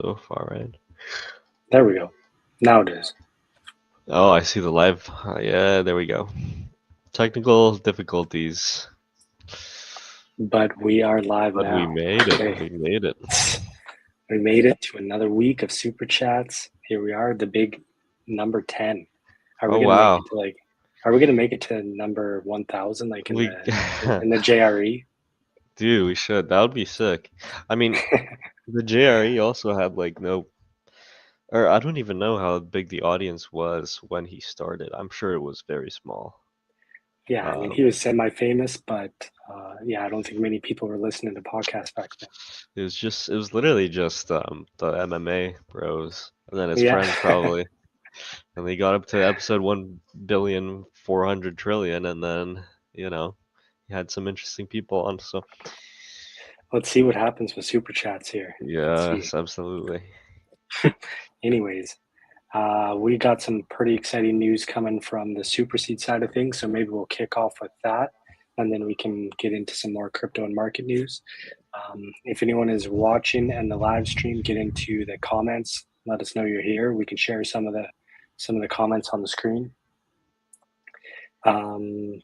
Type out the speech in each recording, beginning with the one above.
so far, right? There we go. Now it is. Oh, I see the live. Yeah, there we go. Technical difficulties, But we are live but we now. made it. Okay. We made it. We made it to another week of Super Chats. Here we are, the big number 10. Are we Oh gonna make wow, it to are we gonna make it to number 1000 like in we the JRE? dude, we should. That would be sick. I mean, the JRE also had like no, or I don't even know how big the audience was when he started. I'm sure it was very small. Yeah, I mean he Um, was semi-famous, but yeah, I don't think many people were listening to podcasts back then. it was literally just the MMA bros and then his Yeah. friends probably. And they got up to episode 1,400,000,000,000,000, and then, you know, he had some interesting people on. So, Let's see what happens with Super Chats here. Let's see. yes, absolutely. Anyways, we got some pretty exciting news coming from the Superseed side of things, so maybe we'll kick off with that, and then we can get into some more crypto and market news. If anyone is watching and the live stream, get into the comments. Let us know you're here. We can share some of the comments on the screen. Um,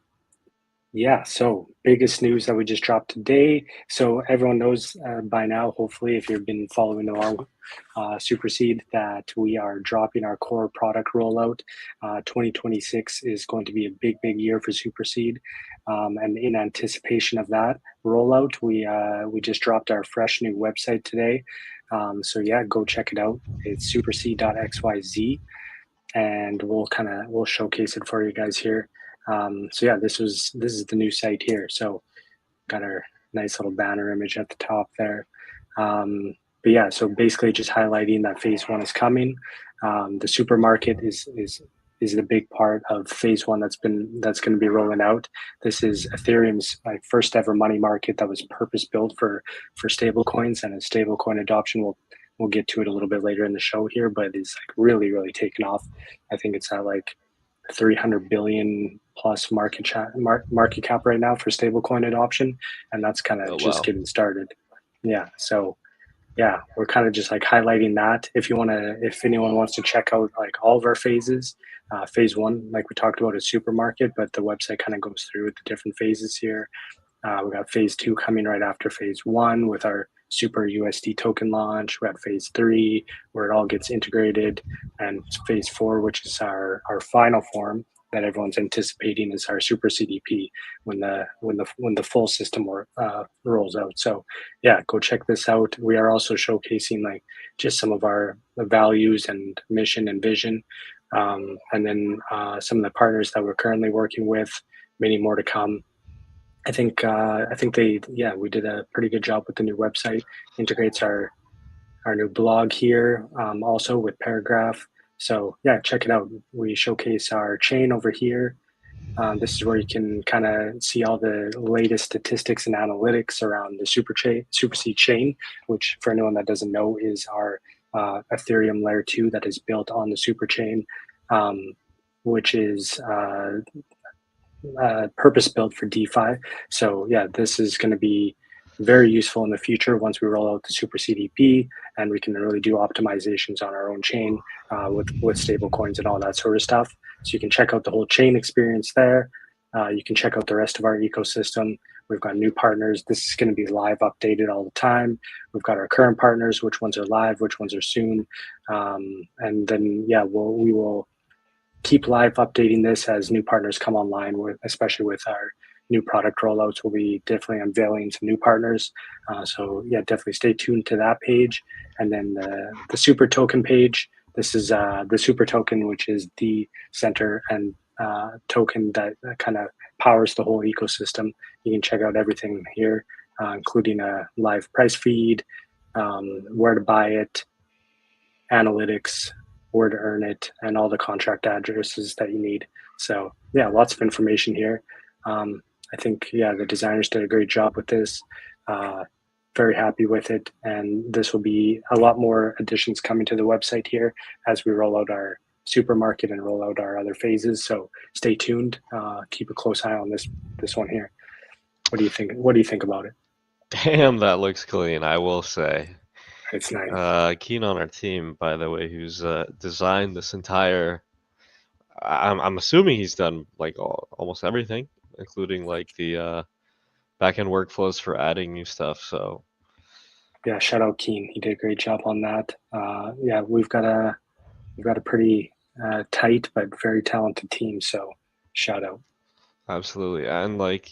Yeah, so biggest news that we just dropped today. So everyone knows by now, hopefully, if you've been following along Superseed, that we are dropping our core product rollout. 2026 is going to be a big, big year for Superseed. And in anticipation of that rollout, we just dropped our fresh new website today. So yeah, go check it out. It's superseed.xyz, and we'll showcase it for you guys here. So yeah, this is the new site here. So got our nice little banner image at the top there. But yeah, so basically just highlighting that phase one is coming. The supermarket is the big part of phase one that's going to be rolling out. This is Ethereum's like first ever money market that was purpose built for stable coins, and as stable coin adoption we'll get to it a little bit later in the show here, but it's like really, really taken off. I think it's at like 300 billion plus market cap right now for stablecoin adoption, and that's kind of Oh, just wow. getting started. Yeah, so yeah, we're kind of just like highlighting that. If anyone wants to check out like all of our phases, phase one, like we talked about, is supermarket, but the website kind of goes through the different phases here. We got phase two coming right after phase one with our Super USD token launch. We got phase three where it all gets integrated, and phase four, which is our final form that everyone's anticipating, is our Super CDP when the full system rolls out. So yeah, go check this out. We are also showcasing like just some of our values and mission and vision, and then some of the partners that we're currently working with. Many more to come. I think we did a pretty good job with the new website. Integrates our new blog here, also with Paragraph. So yeah, check it out. We showcase our chain over here. This is where you can kind of see all the latest statistics and analytics around the Superseed chain, which for anyone that doesn't know is our Ethereum layer 2 that is built on the super chain, which is purpose built for DeFi. So yeah, this is going to be very useful in the future once we roll out the Super CDP and we can really do optimizations on our own chain with stable coins and all that sort of stuff. So you can check out the whole chain experience there. You can check out the rest of our ecosystem. We've got new partners. This is going to be live updated all the time. We've got our current partners, which ones are live, which ones are soon. And then, yeah, we will keep live updating this as new partners come online, especially with our new product rollouts. We'll be definitely unveiling some new partners. So yeah, definitely stay tuned to that page. And then the super token page. This is the super token, which is the center and token that kind of powers the whole ecosystem. You can check out everything here, including a live price feed, where to buy it, analytics, where to earn it, and all the contract addresses that you need. So yeah, lots of information here. I think yeah, the designers did a great job with this. Uh, Very happy with it, and this will be a lot more additions coming to the website here as we roll out our supermarket and roll out our other phases. So stay tuned. Keep a close eye on this one here. What do you think? What do you think about it? Damn, that looks clean, I will say. It's nice. Keen on our team, by the way, who's designed this entire. I'm assuming he's done like almost everything, including like the backend workflows for adding new stuff. So Yeah, shout out Keen. He did a great job on that. Yeah, we've got a pretty tight but very talented team. So shout out. absolutely, and like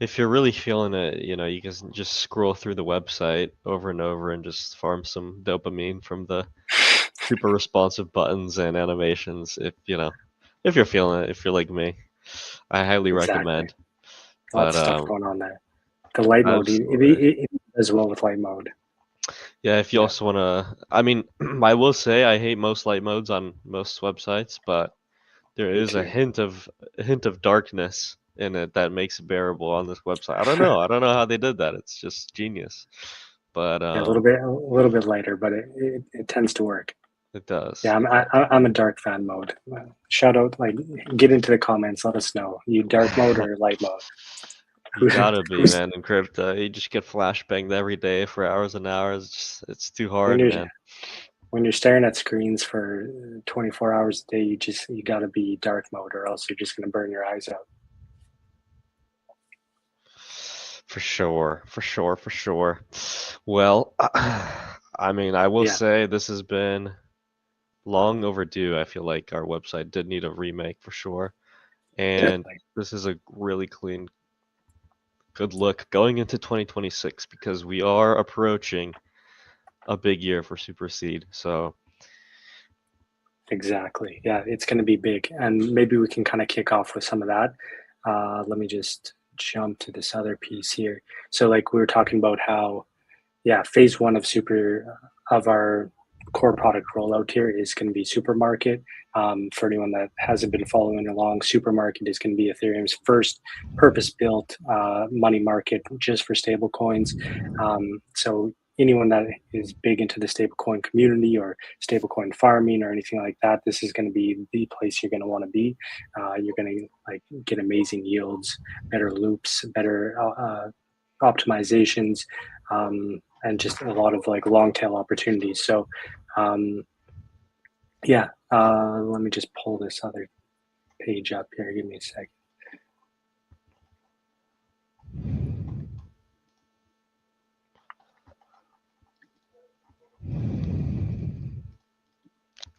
if you're really feeling it, you can just scroll through the website over and over and just farm some dopamine from the super responsive buttons and animations. If you're feeling it, if you're like me, I highly Exactly. recommend. Lots But of stuff going on there. The light mode, absolutely. it does well with light mode. Yeah, if you Yeah, also want to, I mean, I will say I hate most light modes on most websites, but there me is too. a hint of darkness in it that makes it bearable on this website. I don't know. I don't know how they did that. It's just genius. But Yeah, a little bit lighter, but it tends to work. it Yeah, does. I'm a dark fan mode. Shout out, like, get into the comments. Let us know. You dark mode or light mode? You Who, gotta be, who's man, in crypto. You just get flashbanged every day for hours and hours. It's too when hard, you're man. when you're staring at screens for 24 hours a day? You got to be dark mode, or else you're just gonna burn your eyes out. For sure, for sure, for sure. Well, I mean, I will Yeah, say this has been long overdue. I feel like our website did need a remake for sure. And definitely. this is a really clean, good look going into 2026 because we are approaching a big year for Superseed. So, Exactly. Yeah, it's going to be big. And maybe we can kind of kick off with some of that. Let me just jump to this other piece here. So, like, we were talking about how, yeah, phase one of our core product rollout here is going to be Supermarket. For anyone that hasn't been following along, Supermarket is going to be Ethereum's first purpose-built money market just for stablecoins. So anyone that is big into the stablecoin community or stablecoin farming or anything like that, this is going to be the place you're going to want to be. You're going to like get amazing yields, better loops, better optimizations, and just a lot of like long tail opportunities. So, um, yeah, let me just pull this other page up here. Give me a second.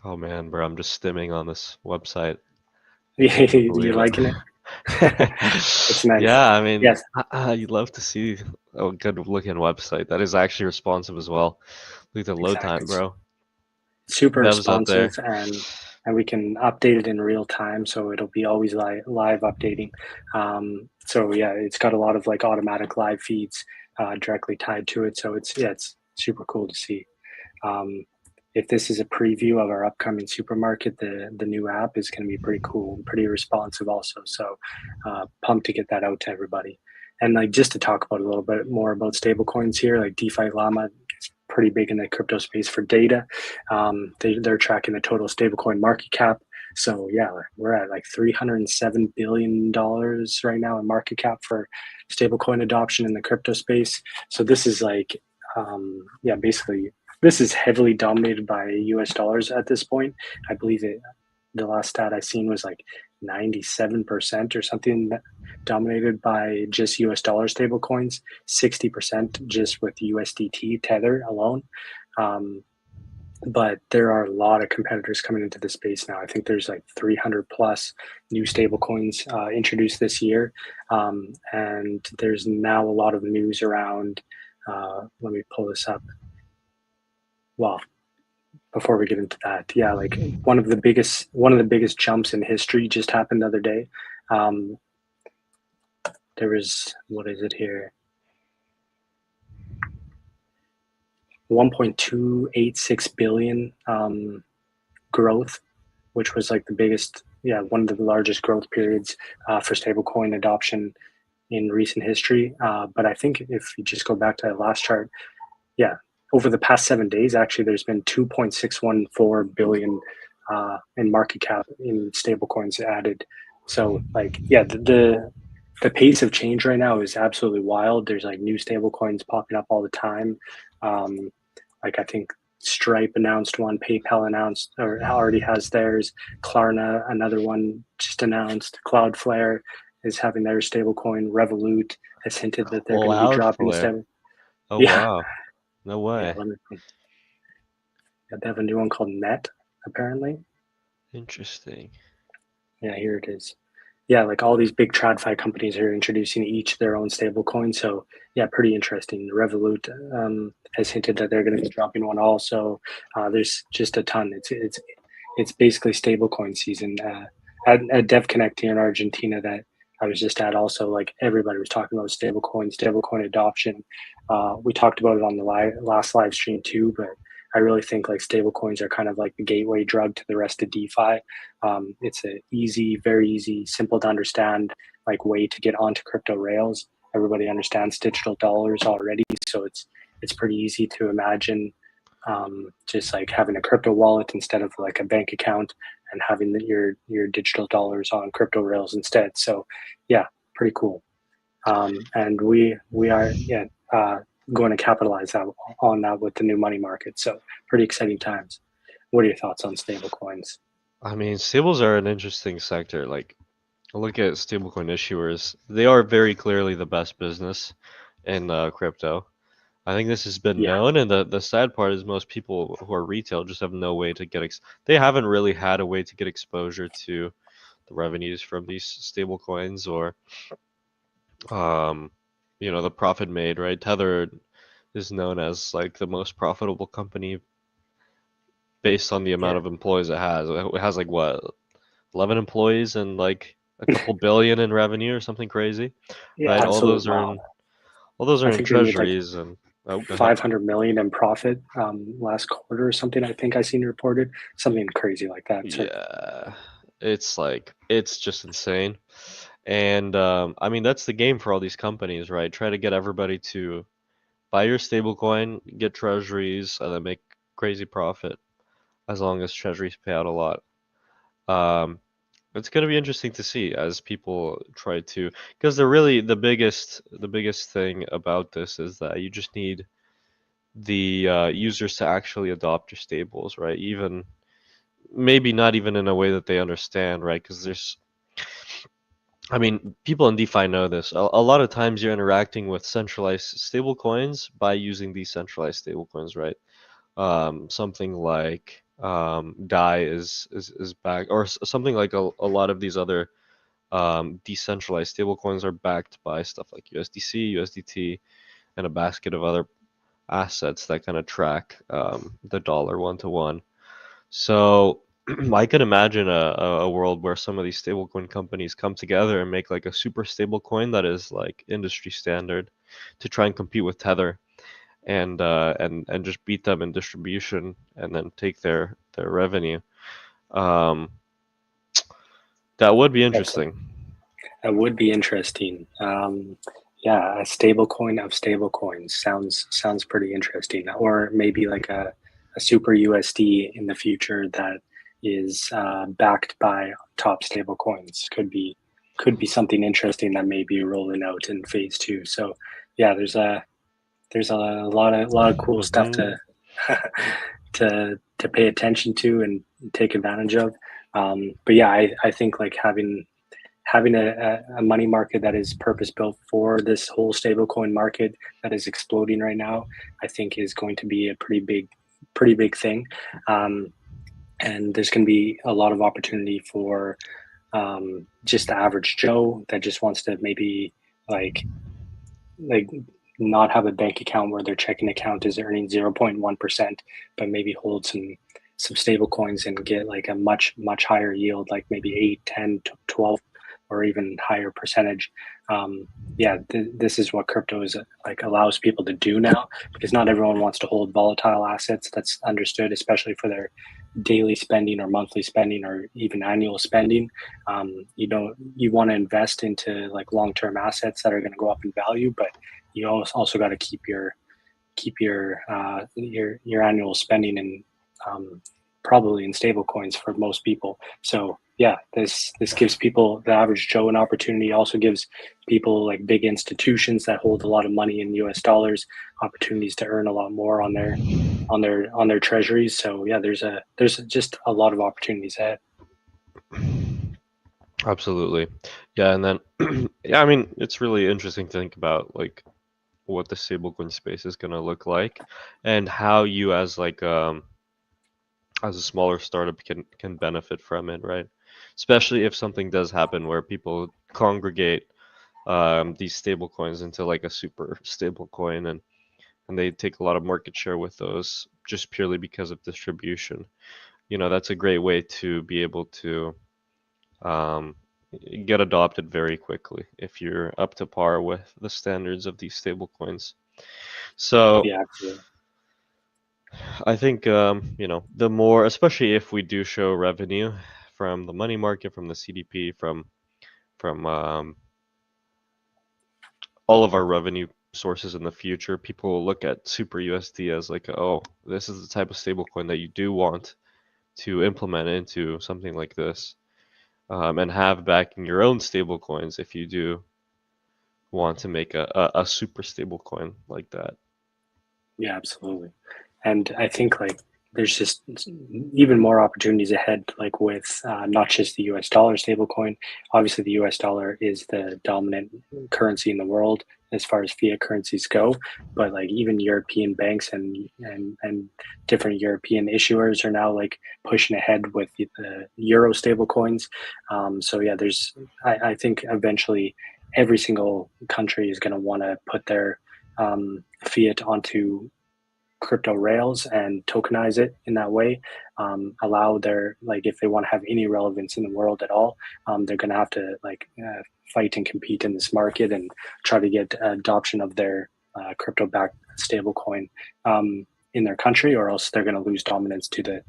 oh man, bro, I'm just stimming on this website. Can't even You believe it. liking it? It's nice. Yeah, I mean, Yes, you'd love to see a good looking website that is actually responsive as well. Look at the load exactly. time, bro. Super Devs out responsive, there. and we can update it in real time, so it'll be always live updating. So yeah, it's got a lot of like automatic live feeds directly tied to it. So it's super cool to see. Um, if this is a preview of our upcoming supermarket, the new app is going to be pretty cool and pretty responsive also. So pumped to get that out to everybody. And like just to talk about a little bit more about stablecoins here, like DeFi Llama is pretty big in the crypto space for data. They're tracking the total stablecoin market cap. So yeah, we're at like $307 billion right now in market cap for stablecoin adoption in the crypto space. So this is like yeah, basically this is heavily dominated by US dollars at this point. I believe the last stat I seen was like 97% or something dominated by just US dollar stable coins, 60% just with USDT Tether alone. Um, but there are a lot of competitors coming into the space now. I think there's like 300 plus new stable coins introduced this year. And there's now a lot of news around, let me pull this up. Well, before we get into that, yeah, like one of the biggest jumps in history just happened the other day. Um, there was, what is it here? 1.286 billion growth, which was like the biggest, yeah, one of the largest growth periods for stablecoin adoption in recent history. But I think if you just go back to that last chart, yeah, over the past 7 days, actually, there's been 2.614 billion in market cap in stablecoins added. So, like, yeah, the pace of change right now is absolutely wild. There's like new stablecoins popping up all the time. Like I think Stripe announced one, PayPal announced or already has theirs. Klarna, another one just announced. Cloudflare is having their stablecoin. Revolut has hinted that they're going to be dropping a Cloudflare. stable. Oh Yeah, wow. No yeah. way. Let me. Yeah, they have a new one called Net, apparently. Interesting. Yeah, here it is. Yeah, like all these big TradFi companies are introducing each their own stablecoin. So yeah, pretty interesting. Revolut has hinted that they're going to be dropping one also. There's just a ton. It's basically stablecoin season. At Dev Connect here in Argentina that I was just at, also like everybody was talking about stablecoin adoption. We talked about it on the last live stream too, but I really think like stablecoins are kind of like the gateway drug to the rest of DeFi. It's a easy, very easy, simple to understand like way to get onto crypto rails. Everybody understands digital dollars already, so it's pretty easy to imagine just like having a crypto wallet instead of like a bank account and having your digital dollars on crypto rails instead. So yeah, pretty cool. And we are going to capitalize on that with the new money market. So pretty exciting times. What are your thoughts on stable coins? I mean, stables are an interesting sector. Like, look at stablecoin issuers. They are very clearly the best business in crypto. I think this has been Yeah, known, and the sad part is most people who are retail just have no way to get they haven't really had a way to get exposure to the revenues from these stable coins or um the profit made, right? Tether is known as like the most profitable company based on the amount yeah, of employees it has. It has like what, 11 employees and like a couple billion in revenue or something crazy, yeah, right? absolute wow. All those I are in think they made like treasuries and oh, go ahead. 500 million in profit last quarter or something. I think I seen reported something crazy like that. So Yeah, it's like it's just insane. And I mean that's the game for all these companies, right? Try to get everybody to buy your stablecoin, get treasuries, and then make crazy profit as long as treasuries pay out a lot. Um, it's going to be interesting to see as people try to, because the biggest thing about this is that you just need the users to actually adopt your stables, right? Even maybe not even in a way that they understand, right? Because I mean, people in DeFi know this. A lot of times you're interacting with centralized stablecoins by using decentralized stablecoins, right? Something like DAI is back, or something like a lot of these other decentralized stablecoins are backed by stuff like USDC, USDT, and a basket of other assets that kind of track the dollar one to one. So I could imagine a world where some of these stablecoin companies come together and make like a super stablecoin that is like industry standard to try and compete with Tether and just beat them in distribution and then take their revenue. Um, that would be that's interesting. that would be interesting. Yeah, a stable coin of stable coins sounds pretty interesting. Or maybe like a super USD in the future that is backed by top stable coins could be something interesting that may be rolling out in phase two. So yeah, there's a lot of cool stuff Hmm. to pay attention to and take advantage of. But yeah, I think like having a money market that is purpose built for this whole stablecoin market that is exploding right now, I think is going to be a pretty big thing. Um, and there's going to be a lot of opportunity for just the average Joe that just wants to maybe like like not have a bank account where their checking account is earning 0.1%, but maybe hold some stable coins and get like a much higher yield, like maybe 8, 10, 12, or even higher percentage. Yeah, this is what crypto is like allows people to do now, because not everyone wants to hold volatile assets. That's understood, especially for their daily spending or monthly spending or even annual spending. You want to invest into like long-term assets that are going to go up in value, but you also got to keep your annual spending and probably in stable coins for most people. So yeah, this gives people, the average Joe, an opportunity. Also gives people like big institutions that hold a lot of money in US dollars opportunities to earn a lot more on their treasuries. So yeah, there's just a lot of opportunities ahead. Absolutely. Yeah, and then yeah, I mean, it's really interesting to think about like what the stablecoin space is going to look like and how you as a smaller startup can benefit from it, right? Especially if something does happen where people congregate these stable coins into like a super stable coin and they take a lot of market share with those just purely because of distribution. That's a great way to be able to um, get adopted very quickly if you're up to par with the standards of these stable coins. So Yeah, absolutely. I think the more, especially if we do show revenue from the money market, from the CDP, from all of our revenue sources in the future, people will look at Super USD as like, oh, this is the type of stablecoin that you do want to implement into something like this, and have backing your own stablecoins if you do want to make a super stablecoin like that. Yeah, absolutely. And I think like there's just even more opportunities ahead, like with not just the US dollar stablecoin. Obviously, the US dollar is the dominant currency in the world as far as fiat currencies go. But like even European banks and different European issuers are now like pushing ahead with the euro stablecoins. So yeah, I think eventually every single country is going to want to put their fiat onto crypto rails and tokenize it in that way. Allow their, like, if they want to have any relevance in the world at all, they're going to have to fight and compete in this market and try to get adoption of their crypto backed stablecoin in their country, or else they're going to lose dominance to the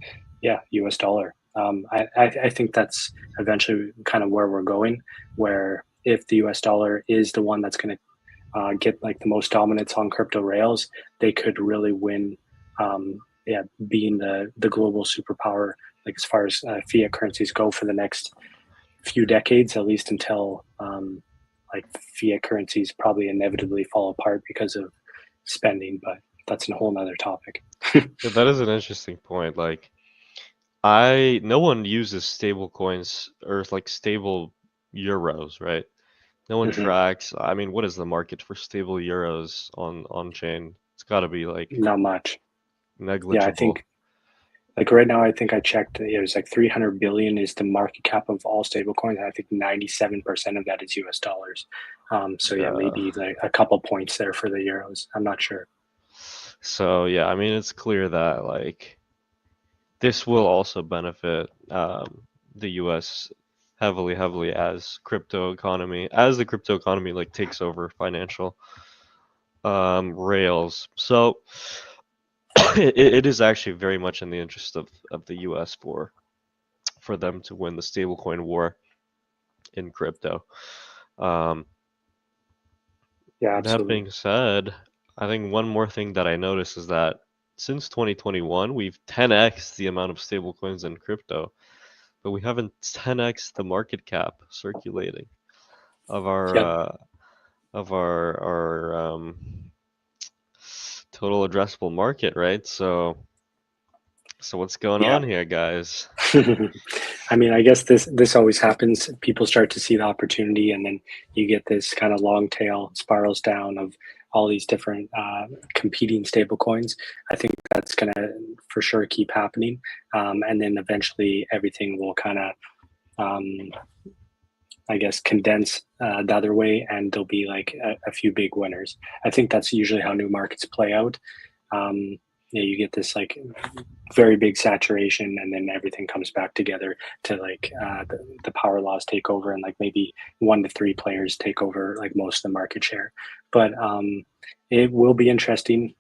US dollar. I think that's eventually kind of where we're going, where if the US dollar is the one that's going to get like the most dominance on crypto rails, they could really win. Yeah, being the global superpower, like as far as fiat currencies go for the next few decades, at least until like fiat currencies probably inevitably fall apart because of spending. But that's a whole nother topic. Yeah, that is an interesting point. Like, no one uses stable coins or like stable euros, right? No one Mhm. tracks. I mean, what is the market for stable euros on chain? It's got to be like Not much. Yeah, I negligible. think like right now, I think I checked. It was like 300 billion is the market cap of all stablecoins. And I think 97% of that is US dollars. So yeah, Uh, maybe like a couple points there for the euros. I'm not sure. so yeah, I mean, it's clear that like this will also benefit the U.S. heavily as the crypto economy like takes over financial rails. So it is actually very much in the interest of the U.S. for them to win the stablecoin war in crypto. Um, Yeah, that absolutely. being said, I think one more thing that I noticed is that since 2021, we've 10x the amount of stablecoins in crypto, but we haven't 10x the market cap circulating of our Yep. uh, our total addressable market, right? So what's going Yeah. on here, guys? I mean, I guess this always happens. People start to see the opportunity, and then you get this kind of long tail spirals down of all these different competing stable coins. I think that's going to for sure keep happening, and then eventually everything will kind of, um, I guess, condense the other way, and there'll be like a few big winners. I think that's usually how new markets play out. Um, you get this like very big saturation, and then everything comes back together to like the power laws take over, and like maybe 1 to 3 players take over like most of the market share. But it will be interesting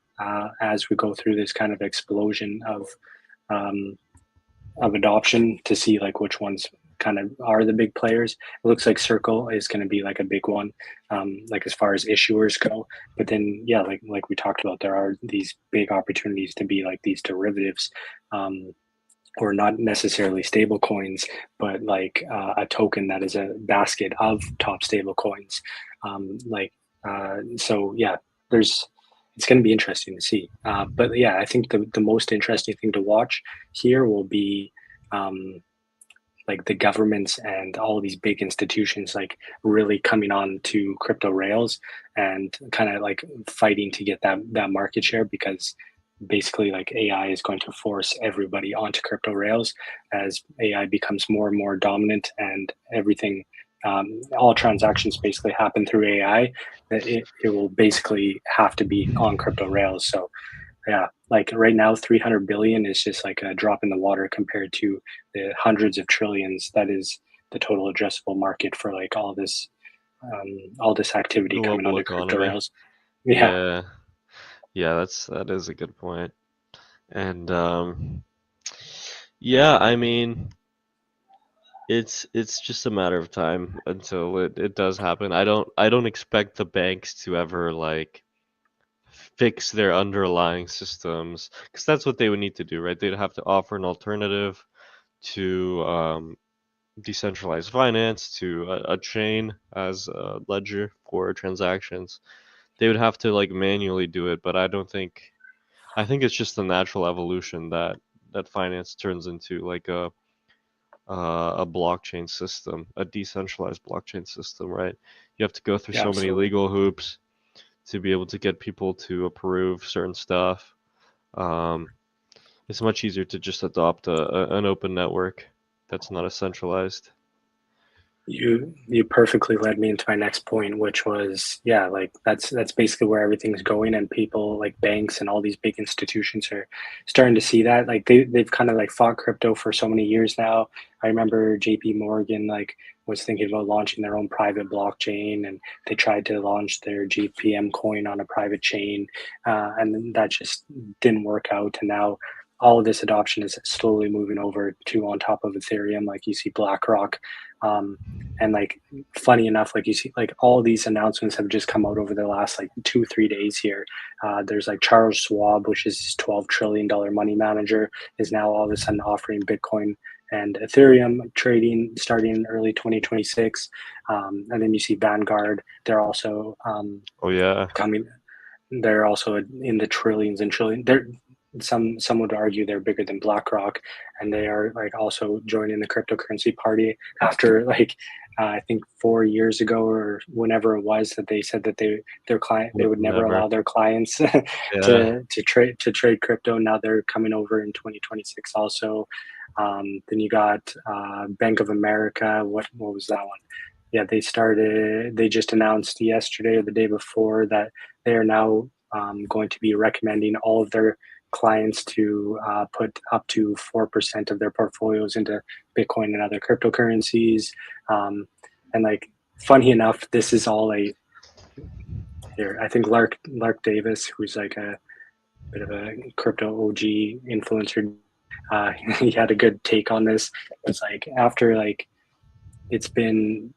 as we go through this kind of explosion um, of adoption to see like which ones kind of are the big players. It looks like Circle is going to be like a big one, like as far as issuers go. But then, yeah, like we talked about, there are these big opportunities to be like these derivatives, um, or not necessarily stable coins, but like a token that is a basket of top stable coins. Like so, yeah, there's it's going to be interesting to see. But yeah, I think the most interesting thing to watch here will be um, like the governments and all these big institutions like really coming on to crypto rails and kind of like fighting to get that market share, because basically like AI is going to force everybody onto crypto rails as AI becomes more and more dominant, and everything all transactions basically happen through AI. That it will basically have to be on crypto rails. So yeah, like right now, 300 billion is just like a drop in the water compared to the hundreds of trillions that is the total addressable market for like all this activity coming Global onto crypto economy. rails. Yeah, Yeah. Yeah, that is a good point. And yeah, I mean, it's just a matter of time until it does happen. I don't expect the banks to ever like fix their underlying systems, because that's what they would need to do, right? They'd have to offer an alternative to decentralized finance, to a chain as a ledger for transactions. They would have to like manually do it, but I think it's just the natural evolution that finance turns into like a blockchain system, a decentralized blockchain system, right? You have to go through yeah, so many absolutely. legal hoops to be able to get people to approve certain stuff. Um, it's much easier to just adopt an open network that's not as centralized. You perfectly led me into my next point, which was, yeah, like that's basically where everything's going, and people like banks and all these big institutions are starting to see that. Like they've kind of like fought crypto for so many years now. I remember JP Morgan like was thinking about launching their own private blockchain, and they tried to launch their GPM coin on a private chain, and then that just didn't work out. And now all of this adoption is slowly moving over to on top of Ethereum. Like you see BlackRock. Um, and like funny enough, like you see like all these announcements have just come out over the last like 2 3 days here. There's like Charles Schwab, which is $12 trillion money manager, is now all of a sudden offering Bitcoin and Ethereum trading starting in early 2026. And then you see Vanguard, they're also Oh yeah, coming, they're also in the trillions and trillions. They're some would argue they're bigger than BlackRock, and they are like also joining the cryptocurrency party after like I think 4 years ago or whenever it was that they said that they would never never. allow their clients Yeah. to trade crypto. Now they're coming over in 2026 also. Then you got Bank of America. What was that one? Yeah, they just announced yesterday or the day before that they are now going to be recommending all of their clients to put up to 4% of their portfolios into Bitcoin and other cryptocurrencies. Um, and like, funny enough, this is all a here. I think Lark Davis, who's like a bit of a crypto OG influencer, he had a good take on this. It's like after like it's been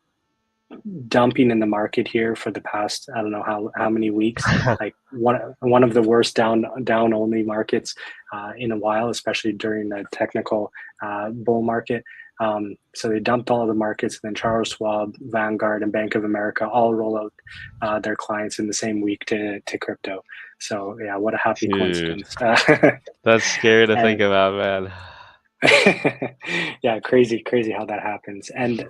dumping in the market here for the past I don't know how many weeks. Like one of the worst down only markets in a while, especially during the technical bull market. So they dumped all the markets, and then Charles Schwab, Vanguard, and Bank of America all roll out their clients in the same week to crypto. So yeah, what a happy Dude, coincidence. that's scary to think And about, man. yeah, crazy how that happens. And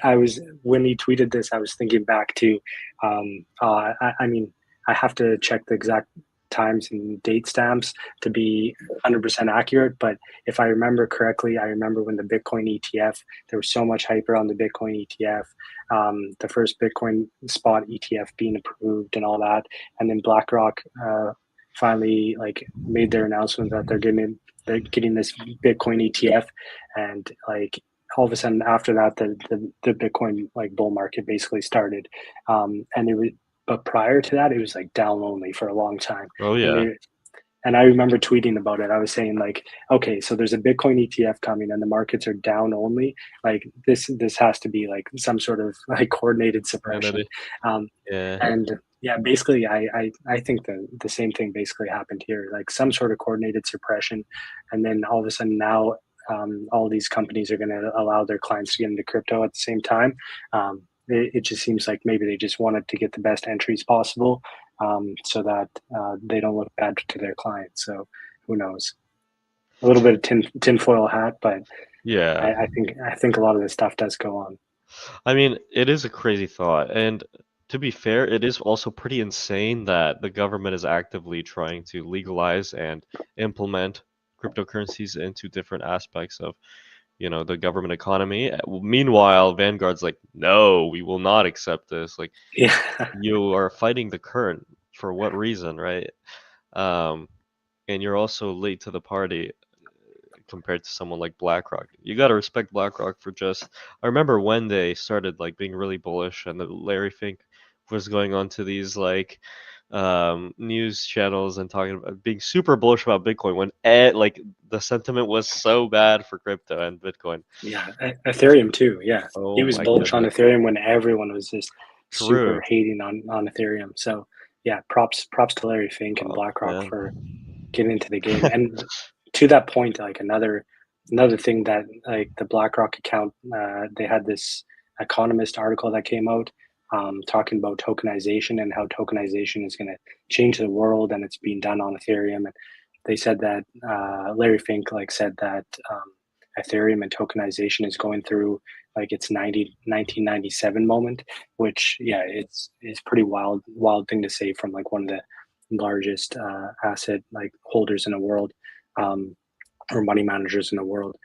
when he tweeted this, I was thinking back to, I mean, I have to check the exact times and date stamps to be 100% accurate. But if I remember correctly, I remember when the Bitcoin ETF, there was so much hype around the Bitcoin ETF, the first Bitcoin spot ETF being approved and all that. And then BlackRock, finally like made their announcement that they're getting this Bitcoin ETF, and like all of a sudden after that the Bitcoin like bull market basically started, and it was but prior to that it was like down only for a long time, Oh and yeah. they and I remember tweeting about it. I was saying like, okay, so there's a Bitcoin ETF coming, and the markets are down only. Like this has to be like some sort of like coordinated suppression, Vanity. um, Yeah. and yeah, basically, I think the same thing basically happened here. Like some sort of coordinated suppression, and then all of a sudden now all these companies are going to allow their clients to get into crypto at the same time. It just seems like maybe they just wanted to get the best entries possible, so that they don't look bad to their clients. So who knows? A little bit of tinfoil hat, but Yeah. I think a lot of this stuff does go on. I mean, it is a crazy thought. And to be fair, it is also pretty insane that the government is actively trying to legalize and implement cryptocurrencies into different aspects of, the government economy. Meanwhile, Vanguard's like, no, we will not accept this. Like, Yeah, you are fighting the current for what reason, right? Um, and you're also late to the party compared to someone like BlackRock. You got to respect BlackRock for just. I remember when they started like being really bullish, and Larry Fink was going on to these like news channels and talking about being super bullish about Bitcoin when like the sentiment was so bad for crypto and Bitcoin. yeah, Ethereum too. Yeah, he Oh was my bullish on goodness. Ethereum when everyone was just True. super hating on Ethereum. So yeah, props to Larry Fink and Oh BlackRock man. for getting into the game. And to that point, like another thing that like the BlackRock account, they had this Economist article that came out, talking about tokenization and how tokenization is going to change the world, and it's being done on Ethereum. And they said that Larry Fink like said that Ethereum and tokenization is going through like its 1997 moment, which yeah, it's pretty wild thing to say from like one of the largest asset like holders in the world, um, or money managers in the world,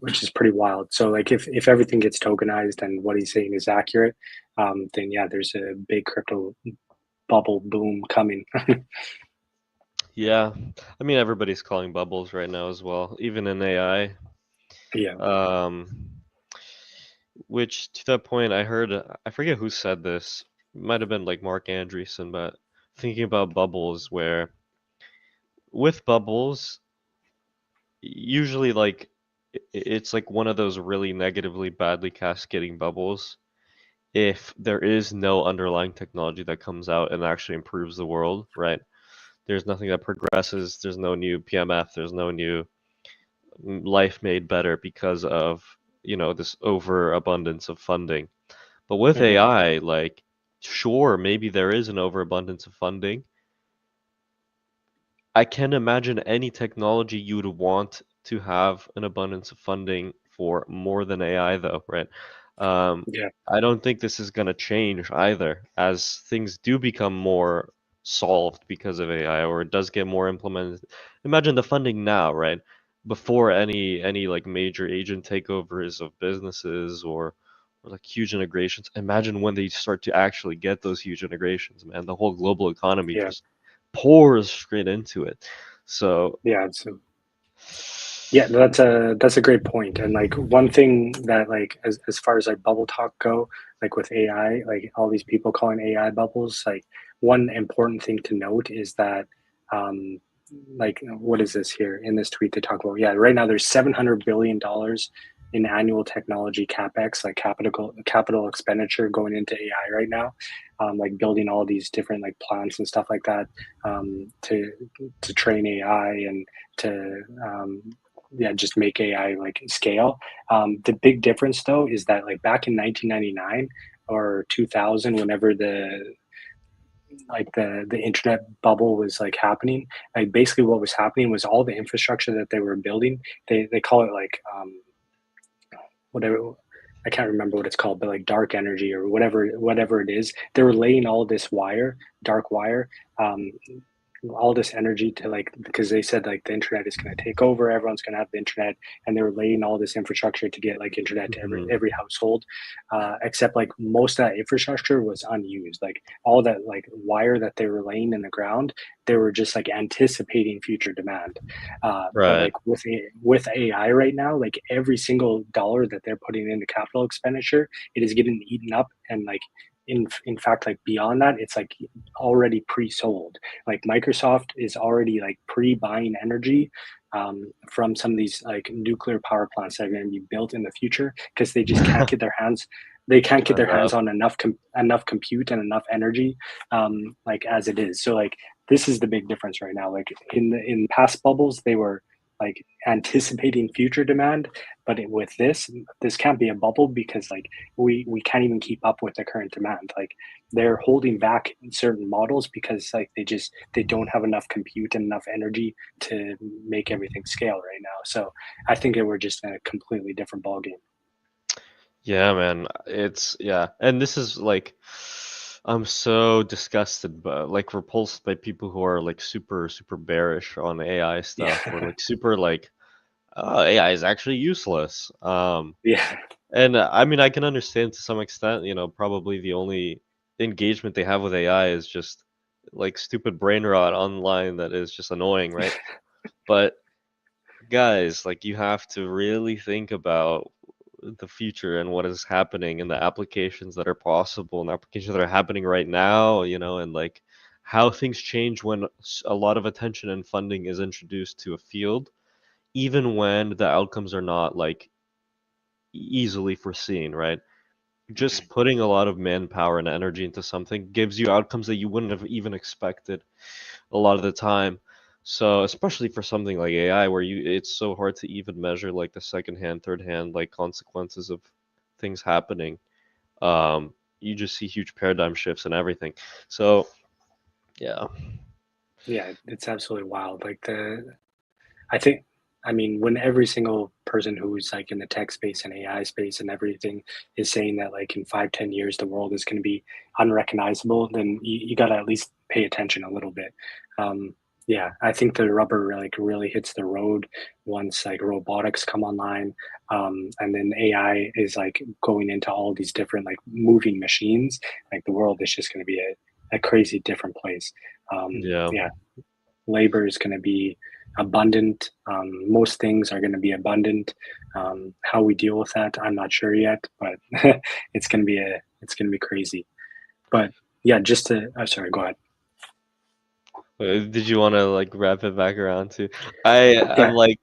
which is pretty wild. So like if everything gets tokenized and what he's saying is accurate, then yeah, there's a big crypto bubble boom coming. Yeah. I mean, everybody's calling bubbles right now as well, even in AI. Yeah, Um, which to that point, I heard, I forget who said this. It might have been like Mark Andreessen, but thinking about bubbles, where with bubbles, usually like it's like one of those really negatively badly cascading bubbles if there is no underlying technology that comes out and actually improves the world, right? There's nothing that progresses, there's no new PMF, there's no new life made better because of, this overabundance of funding. But with hmm AI, like, sure, maybe there is an overabundance of funding. I can imagine any technology you'd want to have an abundance of funding for more than AI, though, right? Um, yeah, I don't think this is going to change either, as things do become more solved because of AI, or it does get more implemented. Imagine the funding now, right? Before any like major agent takeovers of businesses or like huge integrations. Imagine when they start to actually get those huge integrations, man. The whole global economy yeah, just pours straight into it. So, yeah. Yeah, that's a great point. And like one thing that like as far as like bubble talk go, like with AI, like all these people calling AI bubbles, like one important thing to note is that um like what is this here in this tweet they talk about? Yeah, right now there's $700 billion in annual technology capex, like capital expenditure going into AI right now, like building all these different like plants and stuff like that, to train AI and to yeah, just make AI like scale. The big difference though is that like back in 1999 or 2000, whenever the internet bubble was like happening, like basically what was happening was all the infrastructure that they were building. They call it like whatever. I can't remember what it's called, but like dark energy or whatever it is. They were laying all this dark wire, um, all this energy to like because they said like the internet is going to take over, everyone's going to have the internet, and they were laying all this infrastructure to get like internet to mhm. every household, except like most of that infrastructure was unused, like all that like wire that they were laying in the ground, they were just like anticipating future demand, but Right. like with AI right now, like every single dollar that they're putting into capital expenditure, it is getting eaten up, and like in fact like beyond that it's like already pre-sold. Like Microsoft is already like pre-buying energy, from some of these like nuclear power plants that are going to be built in the future because they just can't get their hands they can't get their hands Enough. on enough compute and enough energy, like as it is. So like this is the big difference right now. Like in past bubbles, they were like anticipating future demand, but with this can't be a bubble because like we can't even keep up with the current demand. Like they're holding back certain models because like they don't have enough compute and enough energy to make everything scale right now. So I think we're just in a completely different ballgame. Yeah, man. Yeah. And this is like I'm so disgusted but like repulsed by people who are like super bearish on AI stuff or Yeah, like super like AI is actually useless. yeah, And I mean I can understand to some extent, probably the only engagement they have with AI is just like stupid brain rot online that is just annoying, right? But guys, like you have to really think about the future and what is happening and the applications that are possible and applications that are happening right now, and like how things change when a lot of attention and funding is introduced to a field, even when the outcomes are not like easily foreseen, right? Just putting a lot of manpower and energy into something gives you outcomes that you wouldn't have even expected a lot of the time. So especially for something like AI where it's so hard to even measure like the second hand, third hand like consequences of things happening. You just see huge paradigm shifts and everything. So yeah. yeah. It's absolutely wild. Like I think, I mean, when every single person who's like in the tech space and AI space and everything is saying that like in 5, 10 years the world is going to be unrecognizable, then you got to at least pay attention a little bit. Um, yeah, I think the rubber like really hits the road once like robotics come online, and then AI is like going into all these different like moving machines. Like the world is just going to be a crazy different place. Yeah. Yeah, labor is going to be abundant. Most things are going to be abundant. How we deal with that, I'm not sure yet, but it's going to be crazy. But yeah, just to, I'm sorry, go ahead. Did you want to like wrap it back around to? I'm Yeah, like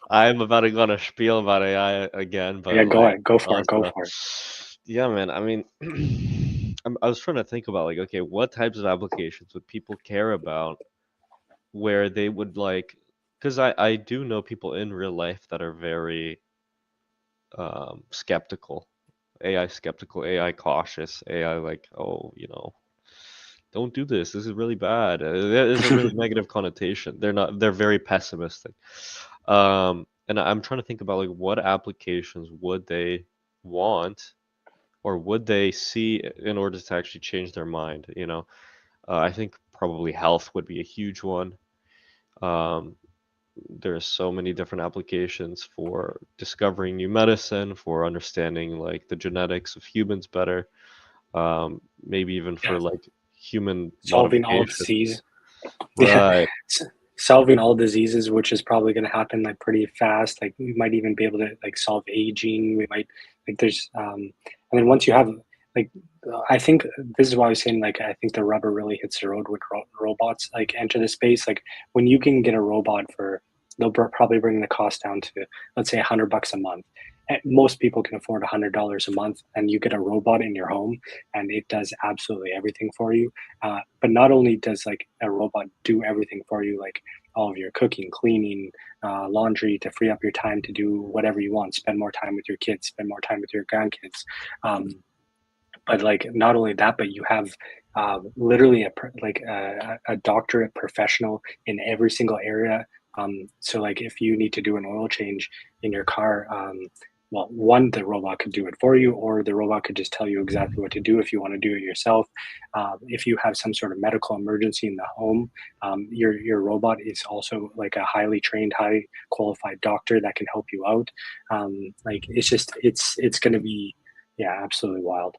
I'm about to go on a spiel about AI again, yeah, but go like ahead, go for it, go also, for it. yeah, man. I mean, I was trying to think about like, okay, what types of applications would people care about where they would like, because I do know people in real life that are very skeptical, AI skeptical, AI cautious, AI like, oh, don't do this. This is really bad. There is a really negative connotation. They're very pessimistic. And I'm trying to think about like what applications would they want or would they see in order to actually change their mind, I think probably health would be a huge one. Um, there's so many different applications for discovering new medicine, for understanding like the genetics of humans better, maybe even Yeah, for like human solving all modification. disease. Yeah, Right. solving all diseases, which is probably going to happen like pretty fast. Like we might even be able to like solve aging. We might like there's and then once you have like I think this is why I was saying like I think the rubber really hits the road with robots like enter the space. Like when you can get a robot for they'll probably bring the cost down to let's say $100 a month. And most people can afford $100 a month, and you get a robot in your home, and it does absolutely everything for you. But not only does like a robot do everything for you, like all of your cooking, cleaning, laundry to free up your time to do whatever you want, spend more time with your kids, spend more time with your grandkids. But like not only that, but you have literally a doctorate professional in every single area. So like if you need to do an oil change in your car, well, one, the robot could do it for you, or the robot could just tell you exactly what to do if you want to do it yourself. If you have some sort of medical emergency in the home, your robot is also like a highly trained, high qualified doctor that can help you out. Like it's just it's going to be yeah, absolutely wild.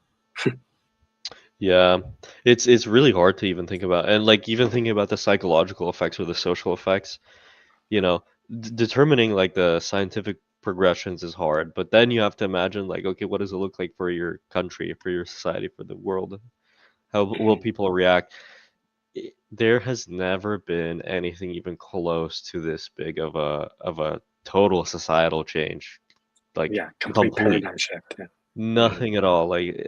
Yeah, it's really hard to even think about, and like even thinking about the psychological effects or the social effects, you know, determining like the scientific progressions is hard, but then you have to imagine like, okay, what does it look like for your country, for your society, for the world? How will people react? There has never been anything even close to this big of a total societal change, like Yeah, complete complete. paradigm shift. Yeah. Mhm. Nothing at all. Like,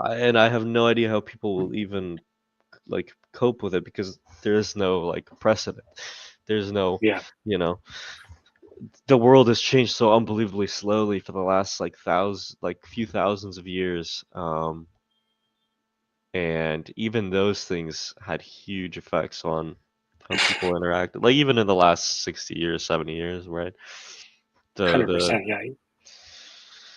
and I have no idea how people will even like cope with it because there is no like precedent. There's no, Yeah, you know. the world has changed so unbelievably slowly for the last few thousands of years. And even those things had huge effects on how people interact. Like even in the last 60 years, 70 years, right? The 100%, yeah.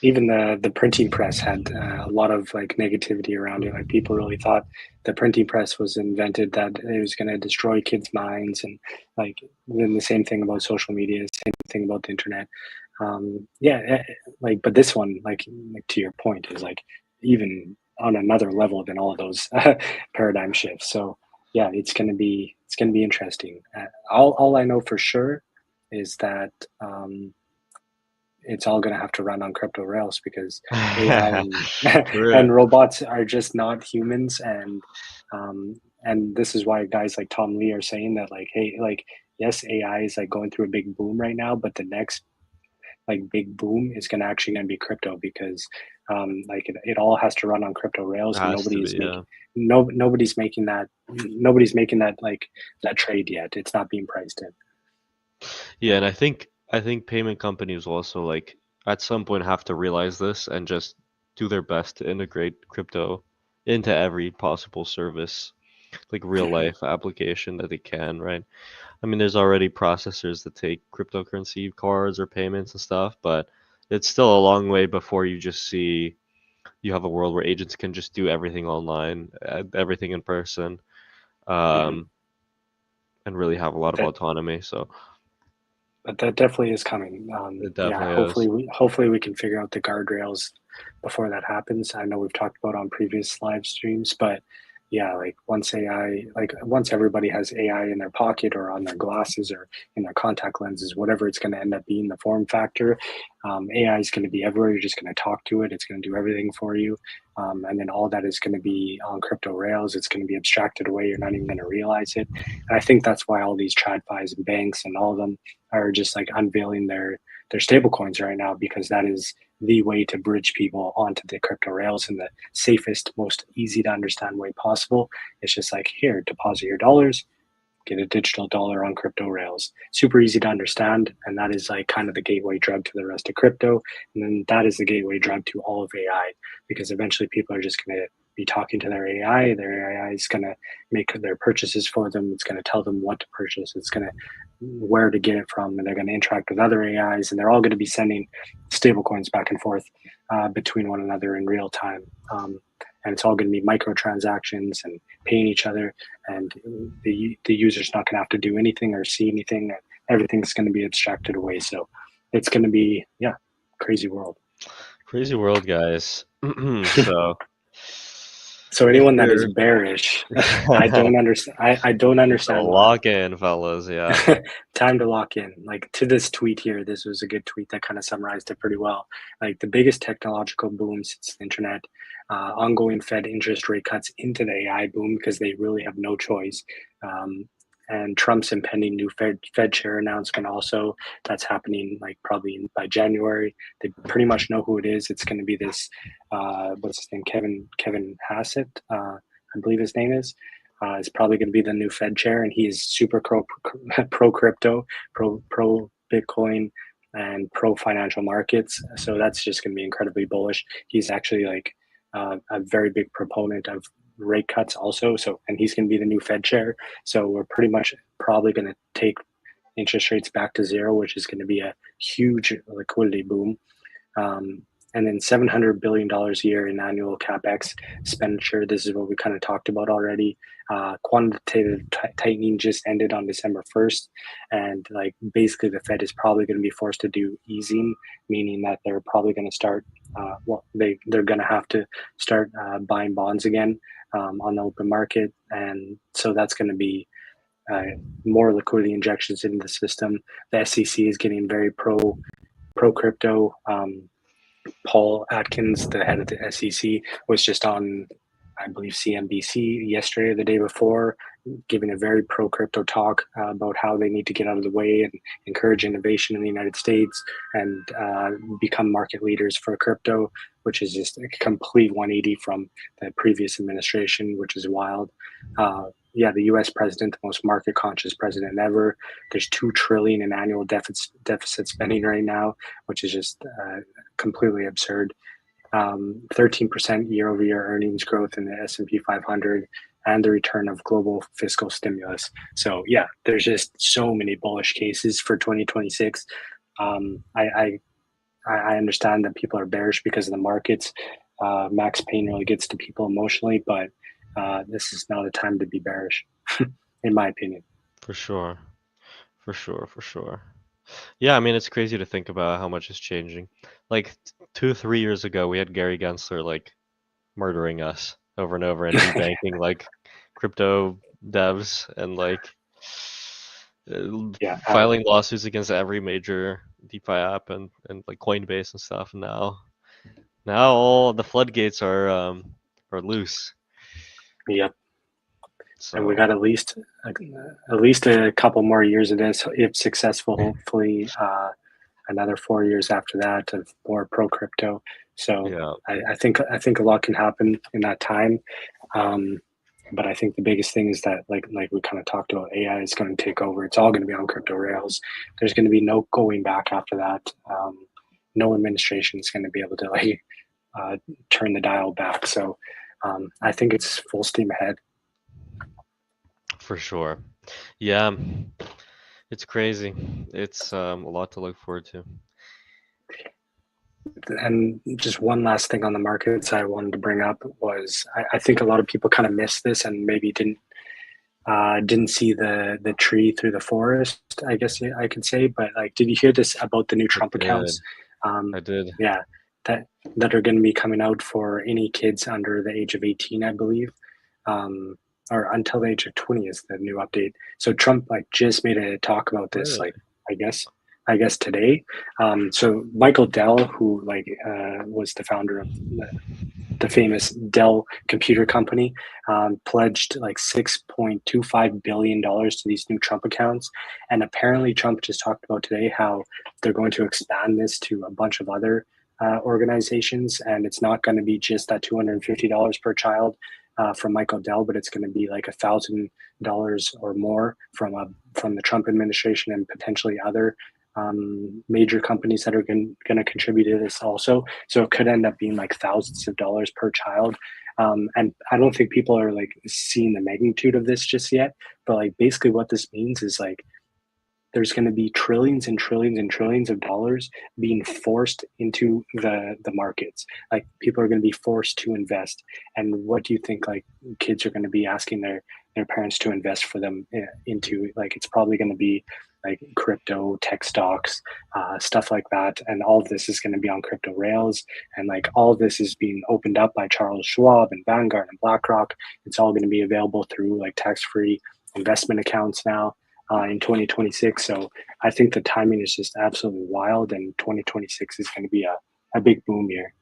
Even the printing press had a lot of like negativity around it. Like people really thought the printing press was invented that it was going to destroy kids' minds, and like then the same thing about social media, same thing about the internet. Yeah, like but this one, like to your point, is like even on another level than all of those paradigm shifts. So yeah, it's gonna be interesting. All I know for sure is that. It's all going to have to run on crypto rails because AI and True. and robots are just not humans, and this is why guys like Tom Lee are saying that like, hey, like yes, AI is like going through a big boom right now, but the next like big boom is going to be crypto because like it all has to run on crypto It rails, and has to be, yeah. nobody's making that like that trade yet. It's not being priced in. Yeah, and I think payment companies also like at some point have to realize this and just do their best to integrate crypto into every possible service, like real Mhm, life application that they can, right? I mean, there's already processors that take cryptocurrency cards or payments and stuff, but it's still a long way before you just see you have a world where agents can just do everything online, everything in person, mhm. um, and really have a lot of That autonomy. So But that definitely is coming. it Yeah, definitely is. hopefully we can figure out the guardrails before that happens. I know we've talked about on previous live streams, but yeah, like once everybody has AI in their pocket or on their glasses or in their contact lenses, whatever it's going to end up being the form factor, AI is going to be everywhere. You're just going to talk to it. It's going to do everything for you, and then all that is going to be on crypto rails. It's going to be abstracted away. You're not even going to realize it. And I think that's why all these TradFis and banks and all of them are just like unveiling their stable coins right now because that is the way to bridge people onto the crypto rails in the safest, most easy to understand way possible. It's just like here, deposit your dollars, get a digital dollar on crypto rails. Super easy to understand, and that is like kind of the gateway drug to the rest of crypto. And then that is the gateway drug to all of AI because eventually people are just going to be talking to their AI. Their AI is going to make their purchases for them. It's going to tell them what to purchase. It's going to where to get it from, and they're going to interact with other AIs, and they're all going to be sending stable coins back and forth between one another in real time. And it's all going to be microtransactions and paying each other, and the user's not going to have to do anything or see anything. Everything's going to be abstracted away. So it's going to be crazy world. Crazy world, guys. So So if anyone that is you're bearish, I don't understand. I don't so understand why. lock in, fellas, yeah. Time to lock in. Like to this tweet here, this was a good tweet that kind of summarized it pretty well. Like the biggest technological boom since the internet, ongoing Fed interest rate cuts into the AI boom because they really have no choice. And Trump's impending new Fed chair announcement also that's happening like probably by January. They pretty much know who it is. It's going to be this what's his name, Kevin Hassett, I believe his name is probably going to be the new Fed chair, and he's super pro crypto, pro Bitcoin, and pro financial markets. So that's just going to be incredibly bullish. He's actually like a very big proponent of rate cuts also. So and he's going to be the new Fed chair. So we're pretty much probably going to take interest rates back to zero, which is going to be a huge liquidity boom. And then $700 billion a year in annual capex expenditure. This is what we kind of talked about already. Quantitative tightening just ended on December 1st, and like basically the Fed is probably going to be forced to do easing, meaning that they're probably going to start. They're going to have to start buying bonds again on the open market, and so that's going to be uh, more liquidity injections into the system. The SEC is getting very pro crypto. Paul Atkins, the head of the SEC, was just on, I believe, CNBC yesterday or the day before, giving a very pro crypto talk about how they need to get out of the way and encourage innovation in the United States and become market leaders for crypto, which is just a complete 180 from the previous administration, which is wild. the U.S. president, the most market conscious president ever. There's 2 trillion in annual deficit spending right now, which is just completely absurd. 13% year-over-year earnings growth in the S&P 500, and the return of global fiscal stimulus. So yeah, there's just so many bullish cases for 2026. I understand that people are bearish because of the markets. Max Payne really gets to people emotionally, but this is not a time to be bearish, in my opinion. For sure. For sure. For sure. Yeah, I mean, it's crazy to think about how much is changing. Like 2, 3 years ago, we had Gary Gensler like murdering us over and over and debanking like crypto devs and like Yeah, filing lawsuits against every major DeFi app and like Coinbase and stuff. Now all the floodgates are loose. yeah, and we So got at least a couple more years of this, if successful. Hopefully, another 4 years after that of more pro crypto. So yeah, I think a lot can happen in that time. Um, but I think the biggest thing is that like we kind of talked about, AI is going to take over. It's all going to be on crypto rails. There's going to be no going back after that. No administration is going to be able to uh, turn the dial back. So I think it's full steam ahead. for sure. Yeah, it's crazy. It's a lot to look forward to. And just one last thing on the markets I wanted to bring up was I think a lot of people kind of missed this and maybe didn't see the tree through the forest. I guess I could say, but like, did you hear this about the new I Trump did. accounts? Um, I did. yeah, that that are going to be coming out for any kids under the age of 18, I believe, um, or until the age of 20 is the new update. So Trump like just made a talk about this, Really? like I guess I guess today. So Michael Dell, who was the founder of the famous Dell computer company, pledged like $6.25 billion to these new Trump accounts. And apparently, Trump just talked about today how they're going to expand this to a bunch of other organizations. And it's not going to be just that $250 per child from Michael Dell, but it's going to be like $1,000 or more from the Trump administration and potentially other major companies that are going to contribute to this also. So it could end up being like thousands of dollars per child. And I don't think people are like seeing the magnitude of this just yet. But like basically what this means is like there's going to be trillions and trillions and trillions of dollars being forced into the markets. Like people are going to be forced to invest. And what do you think like kids are going to be asking their parents to invest for them into? Like it's probably going to be like crypto, tech stocks, stuff like that. And all of this is going to be on crypto rails. And like all of this is being opened up by Charles Schwab and Vanguard and BlackRock. It's all going to be available through like tax-free investment accounts now in 2026. So I think the timing is just absolutely wild, and 2026 is going to be a big boom year.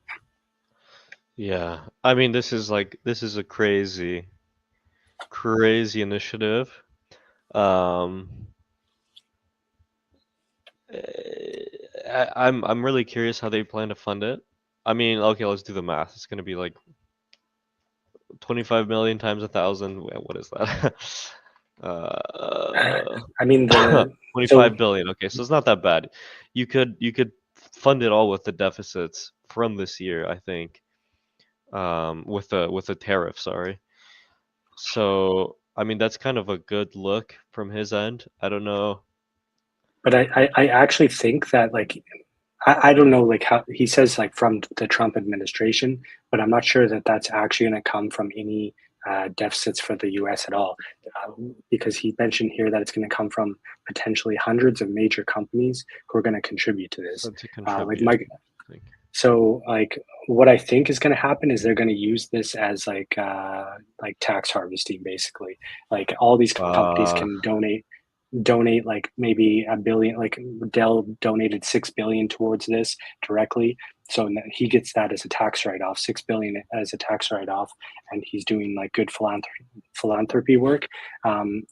Yeah. I mean, this is a crazy, crazy initiative. Um, I'm really curious how they plan to fund it. I mean, okay, let's do the math. It's gonna be like 25 million times 1,000. What is that? Uh, I mean the so 25 billion. Okay, so it's not that bad. You could fund it all with the deficits from this year, I think. With the tariff, sorry. So, I mean, that's kind of a good look from his end. I don't know. but I actually think that like I don't know like how he says like from the Trump administration, but I'm not sure that that's actually going to come from any deficits for the U.S. at all, because he mentioned here that it's going to come from potentially hundreds of major companies who are going to contribute to this. Said to Like contribute, Mike, I think. so like what I think is going to happen is they're going to use this as like tax harvesting basically. Like all these companies Uh, can donate like maybe a billion, like Dell donated 6 billion towards this directly. So he gets that as a tax write-off, 6 billion as a tax write-off, and he's doing like good philanthropy work.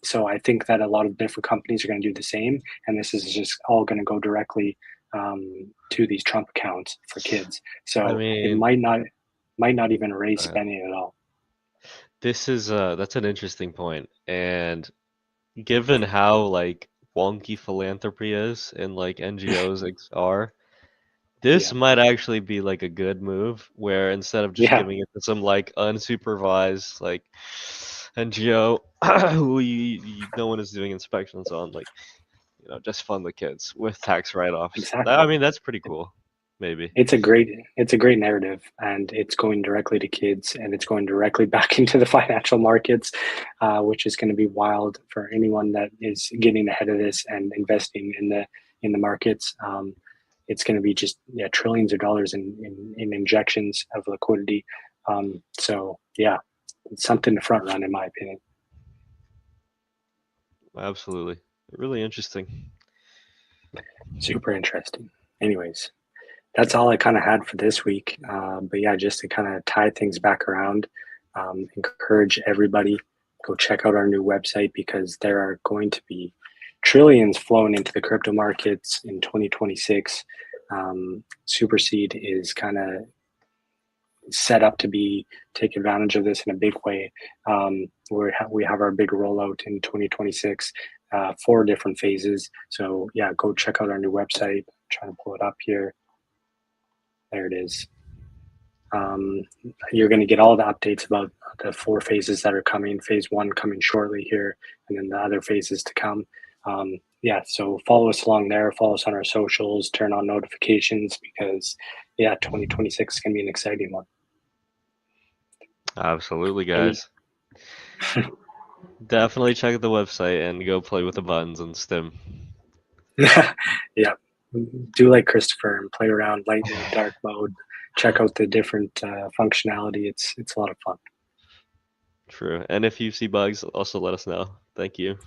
So I think that a lot of different companies are going to do the same, and this is just all going to go directly to these Trump accounts for kids. I So it mean, might not even raise uh, spending at all. That's an interesting point. And given how like wonky philanthropy is and like NGOs are, this Yeah, might actually be like a good move where instead of just yeah, giving it to some like unsupervised like NGO who no one is doing inspections on, like, just fund the kids with tax write-offs. exactly. I mean, that's pretty cool. Maybe. It's a great narrative, and it's going directly to kids, and it's going directly back into the financial markets, which is going to be wild for anyone that is getting ahead of this and investing in the markets. It's going to be just, yeah, trillions of dollars in injections of liquidity. So yeah, it's something to front run in my opinion. Absolutely. Really interesting. Super interesting. Anyways, that's all I kind of had for this week. But yeah, just to kind of tie things back around, encourage everybody go check out our new website because there are going to be trillions flowing into the crypto markets in 2026. Superseed is kind of set up to be take advantage of this in a big way. We have our big rollout in 2026, 4 different phases. So yeah, go check out our new website. I'm trying to pull it up here. There it is. Um, you're going to get all the updates about the 4 phases that are coming. Phase 1 coming shortly here, and then the other phases to come. Yeah, so follow us along there. Follow us on our socials. Turn on notifications because, yeah, 2026 is going to be an exciting one. Absolutely, Any, guys. Definitely check out the website and go play with the buttons and stim. yeah, do like Christopher and play around light mode, dark mode. Check out the different functionality. It's a lot of fun. True. And if you see bugs, also let us know. Thank you.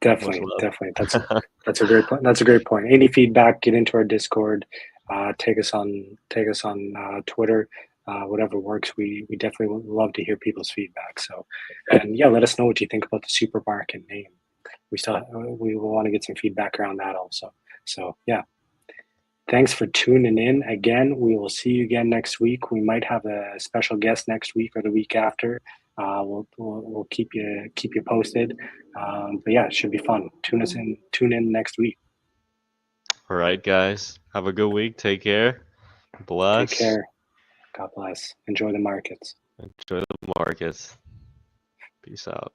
Much Definitely, love. definitely. That's a great point. That's a great point. Any feedback, get into our Discord. Take us on Twitter. Whatever works. We definitely would love to hear people's feedback. So, and yeah, let us know what you think about the supermarket name. We will want to get some feedback around that also. So yeah, thanks for tuning in again. We will see you again next week. We might have a special guest next week or the week after. We'll keep you posted. But yeah, it should be fun. Tune in next week. All right, guys. Have a good week. Take care. Take Bless. care. God bless. Enjoy the markets. Enjoy the markets. Peace out.